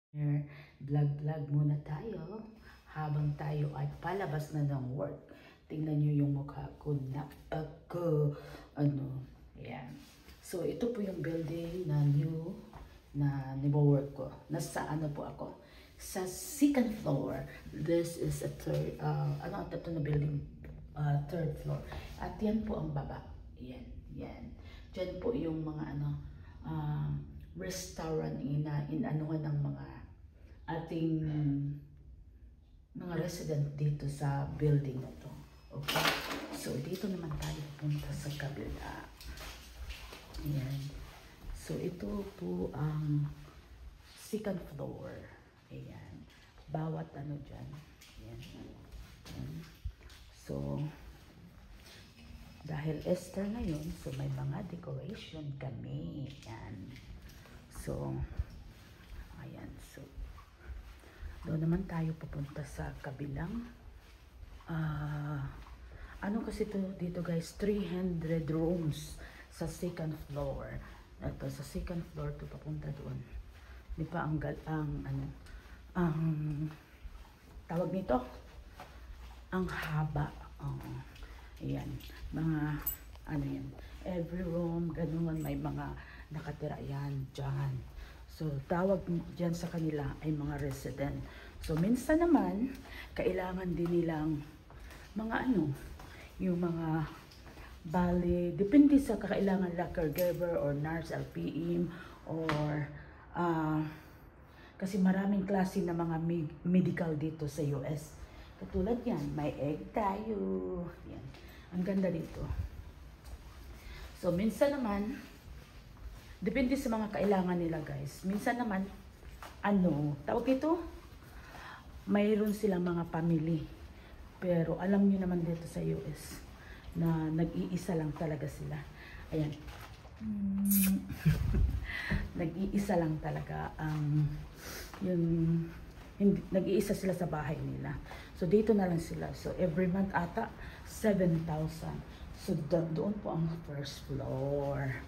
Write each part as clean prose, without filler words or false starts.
Vlog muna tayo habang tayo ay palabas na ng work. Tingnan nyo yung mukha ko na yan. So ito po yung building na new na nibo-work ko. Nasa ano po ako? Sa second floor. This is a third, ito na building, third floor. At yan po ang baba. Yan. Diyan po yung mga restaurant inanuhan ng mga ating mga resident dito sa building na to. Okay? So, dito naman tayo punta sa kabila. Ayan. So, ito po ang second floor. Ayan. Bawat ano dyan. Ayan. Ayan. So, dahil Easter ngayon, so may mga decoration kami. Ayan. So, ayan. So, doon naman tayo pupunta sa kabilang. Ano kasi to dito guys, 300 rooms sa second floor. Ito sa second floor to papunta doon. Di pa ang tawag nito? Ang haba. Ayan. Mga ano yan. Every room, ganun, may mga nakatira yan dyan. So, tawag dyan sa kanila ay mga resident. So, minsan naman, kailangan din nilang mga yung mga bali, depende sa kakailangan la caregiver or nurse, LPM, or kasi maraming klase na mga medical dito sa US. Katulad yan, may egg tayo. Yan. Ang ganda dito. So, minsan naman, depende sa mga kailangan nila guys. Minsan naman, tawag ito? Mayroon silang mga family. Pero alam nyo naman dito sa US na nag-iisa lang talaga sila. Ayan. Nag-iisa lang talaga nag-iisa sila sa bahay nila. So dito na lang sila. So every month ata 7,000. So doon po ang first floor.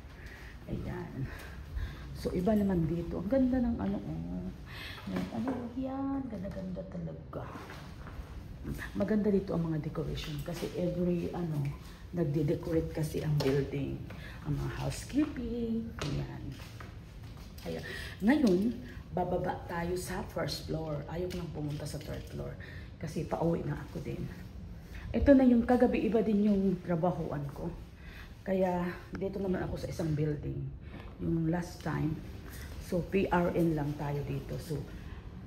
Ayan. So, iba naman dito. Ang ganda ng yan. Ganda-ganda talaga. Maganda dito ang mga decoration. Kasi every, nagde-decorate kasi ang building. Ang mga housekeeping. Ayan. Ayan. Ngayon, bababa tayo sa first floor. Ayaw ko nang pumunta sa third floor. Kasi pauwi na ako din. Ito na yung kagabi. Iba din yung trabahoan ko. Kaya, dito naman ako sa isang building. Yung last time. So, PRN lang tayo dito. So,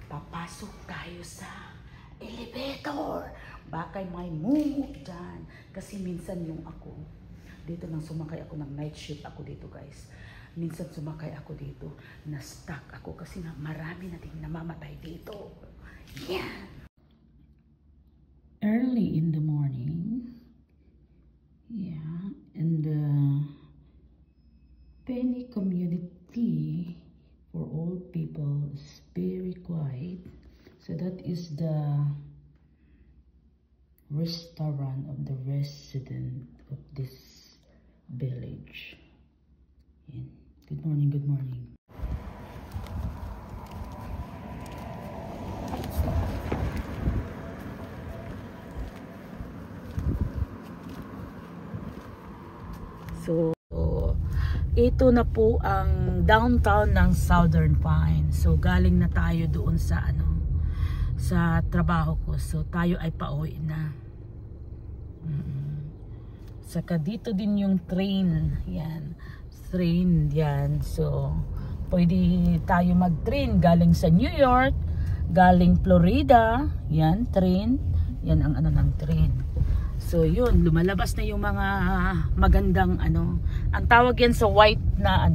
papasok tayo sa elevator. Baka may mumu dyan. Kasi minsan yung ako, dito nang sumakay ako ng night shift ako dito guys. Minsan sumakay ako dito. Na-stuck ako kasi marami na din namamatay dito. Yeah. Early in the morning. Yeah. And Penny community for old people is very quiet. So that is the restaurant of the resident of this village. Yeah. Good morning, good morning. So, ito na po ang downtown ng Southern Pines. So, galing na tayo doon sa sa trabaho ko. So, tayo ay pauwi na. Saka dito din yung train. Yan. Train yan. So, pwede tayo mag-train galing sa New York, galing Florida. Yan, train. Yan ang ng train. So yun, lumalabas na yung mga magandang ang tawag yan sa white na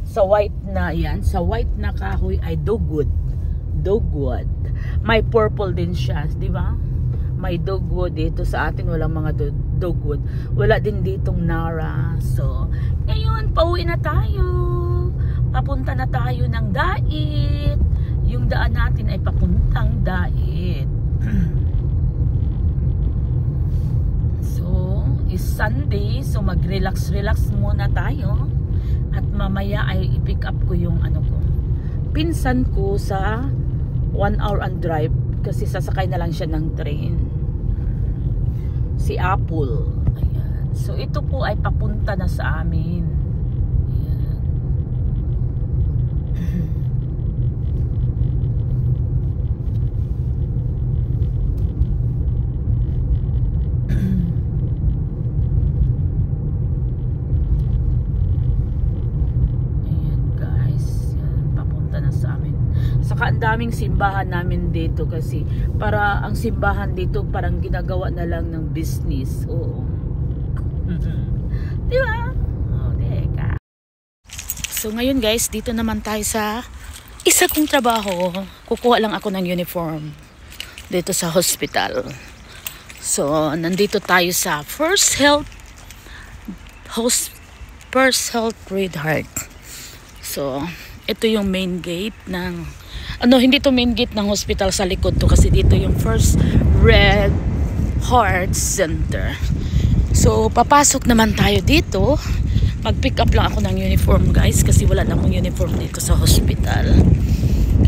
sa white na yan, sa white na kahoy ay dogwood. Dogwood. May purple din siya, di ba? May dogwood dito sa atin, walang mga dogwood. Wala din ditong nara. So, ngayon pauwi na tayo. Papunta na tayo ng Dait. Yung daan natin ay papuntang Dait. So, is Sunday. So, mag-relax-relax muna tayo. At mamaya ay i-pick up ko yung pinsan ko sa 1 hour and drive kasi sasakay na lang siya ng train. Si Apple. Ayan. So ito po ay papunta na sa amin. Ayan. Saka ang daming simbahan namin dito kasi para ang simbahan dito parang ginagawa na lang ng business. Oo. Di ba? Oh, deka. So ngayon guys, dito naman tayo sa isa kong trabaho. Kukuha lang ako ng uniform dito sa hospital. So nandito tayo sa First Health Red Heart. So ito yung main gate ng hindi to main gate ng hospital, sa likod to kasi dito yung First Red Heart Center. So papasok naman tayo dito. Mag-pick up lang ako ng uniform guys kasi wala na akong uniform dito sa hospital.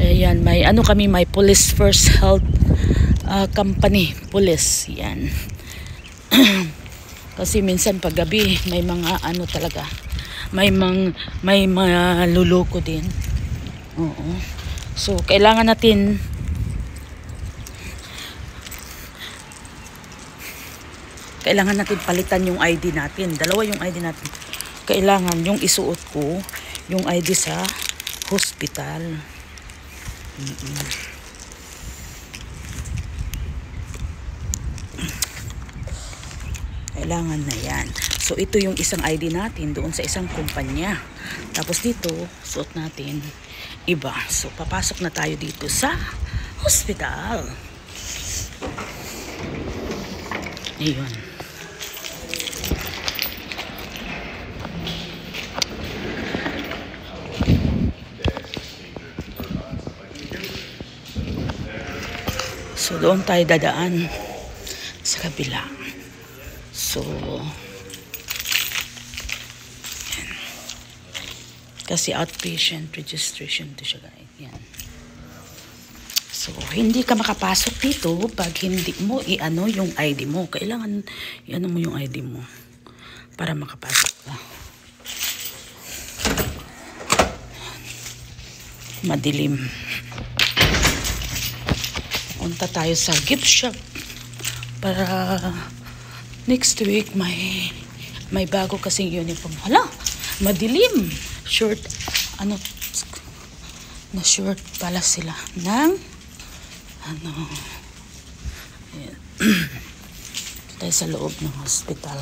Ayan, may may police First Health company, police yan. Kasi minsan pag gabi may mga talaga, may mga luloko din. Oo. So kailangan natin palitan yung ID natin. Dalawa yung ID natin. Kailangan yung isuot ko yung ID sa hospital. Kailangan na yan. So ito yung isang ID natin doon sa isang kumpanya. Tapos dito suot natin iba. So papasok na tayo dito sa hospital. Ayun. So doon tayo dadaan sa kabila. So kasi outpatient registration to siya guys. Yan. So hindi ka makapasok dito pag hindi mo yung ID mo. Kailangan i-ano mo yung ID mo para makapasok ka. Madilim. Punta tayo sa gift shop para next week may bago kasing uniform. Hala, madilim. Short, na short pala sila ng ayan. Tayo sa loob ng hospital.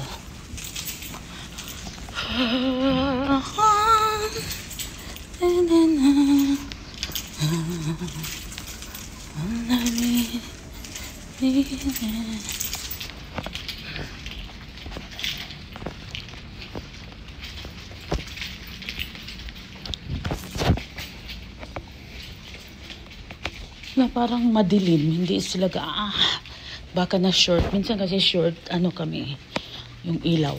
Na parang madilim, hindi sila baka na short. Minsan kasi short, kami, yung ilaw.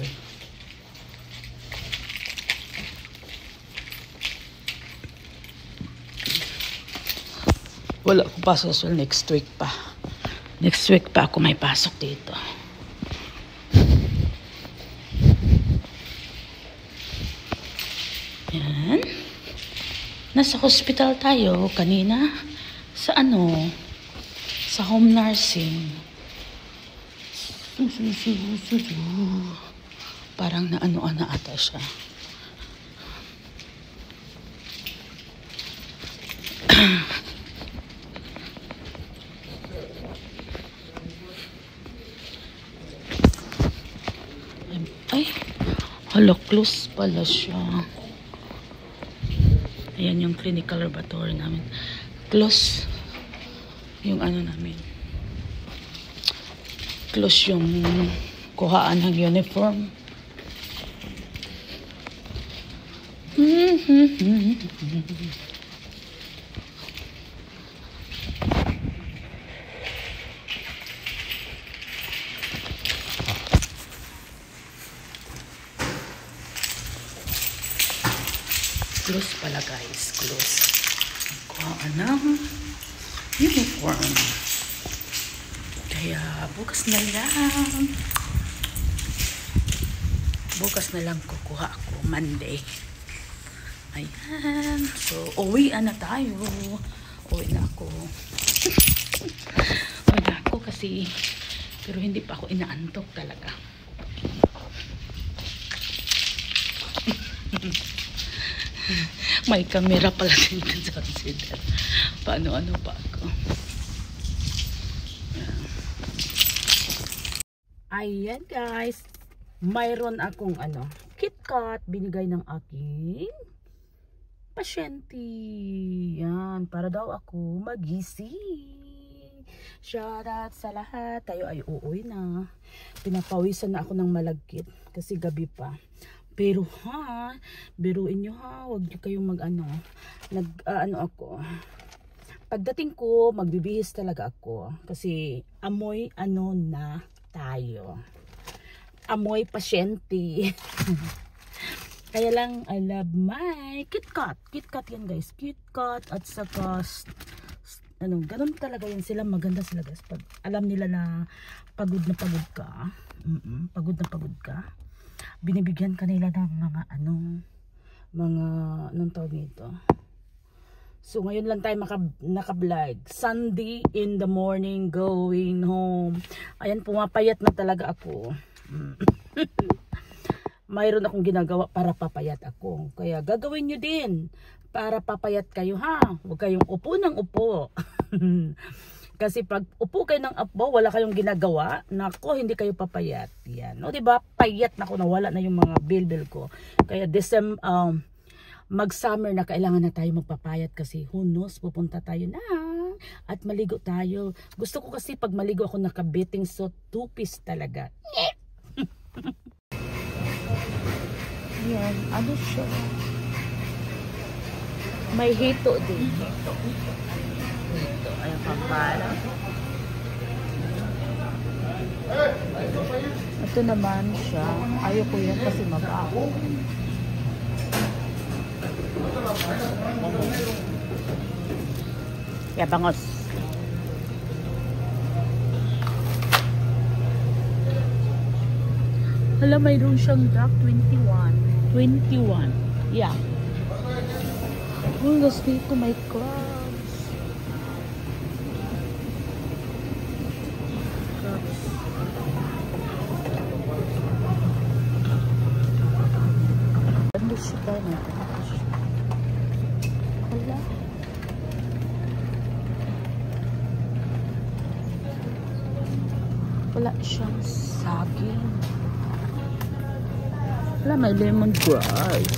Wala akong pasok so next week pa. Next week pa ako may pasok dito. Yan. Nasa hospital tayo kanina. Sa sa home nursing. Parang na ata siya. Ay, hala, close pala siya. Ayan yung clinical laboratory namin. Close yung namin. Close yung kuhaan ng uniform. Close pala guys, close. ng uniform. Kaya bukas na lang. Bukas na lang kukuha ako. Monday. Ayan. So, uwi na tayo. Uwi na ako. Uwi na ako kasi pero hindi pa ako inaantok talaga. May camera pala dito sa consider. Paano-ano pa ako. Ayan guys. Mayroon akong KitKat binigay ng aking pasyente. Yan. Para daw ako magising. Shoutout sa lahat. Tayo ay uuwi na. Pinapawisan na ako ng malagkit. Kasi gabi pa. Pero biruin nyo huwag nyo kayong ako. Pagdating ko, magbibihis talaga ako. Kasi amoy na tayo. Amoy pasyente. Kaya lang, I love my KitKat. KitKat yan guys. KitKat at saka, ganun talaga yan sila. Maganda sila guys. Pag alam nila na pagod na pagod ka. Pagod na pagod ka. Binibigyan kanila ng mga anong tawag nito. So ngayon lang tayo naka-vlog. Sunday in the morning going home. Ayan, pumapayat na talaga ako. Mayroon akong ginagawa para papayat ako. Kaya gagawin nyo din para papayat kayo Huwag kayong upo ng upo. Kasi pag upo kayo ng upo, wala kayong ginagawa, nako, hindi kayo papayat. Yan. O diba, payat na ako, nawala na yung mga bilbil ko. Kaya mag-summer na kailangan na tayo magpapayat kasi who knows, pupunta tayo na at maligo tayo. Gusto ko kasi pag maligo ako nakabiting so two-piece talaga. Yan, siya? May hito din. Hito. Ayan pala. Ito naman siya. Ayoko yan kasi mabaho. Bangos. Hala, mayroon siyang dark 21. 21. Yeah. Oh, gusto dito may crabs. Ano siya ba na? Hala. Wala siyang saging. Wala, may lemongrass.